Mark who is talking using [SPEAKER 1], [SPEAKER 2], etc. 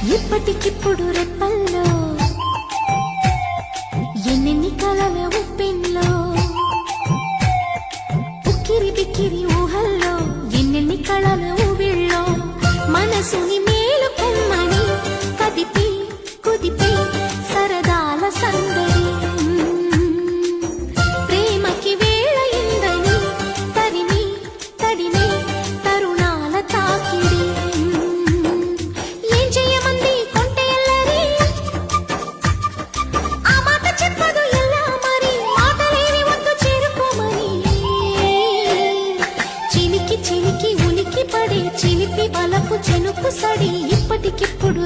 [SPEAKER 1] ఇప్పటికిప్పుడు రెప్పల్లో ఎన్నెన్ని కలల ఉప్పెన్లో ఉక్కిరి బిక్కిరి ఊహల్లో ఎన్నెన్ని కళల ఊవిళ్ళో మనసుని మేలుకొమ్మని కదిపి కుదిపి సరదాల సందడి ప్రేమకి వేళయిందని తరిమి తడిమి తరుణాల తాకిడి ఏం చేయమంది కొంటెల్లరి ఆ మాట చెప్పదు ఎలా మరి మాటలేని వద్దు చేరుకోమని చిలికి చిలికి ఉనికి పడే చిలిపి బలపు చెనుకు సడి ఇప్పటికిప్పుడు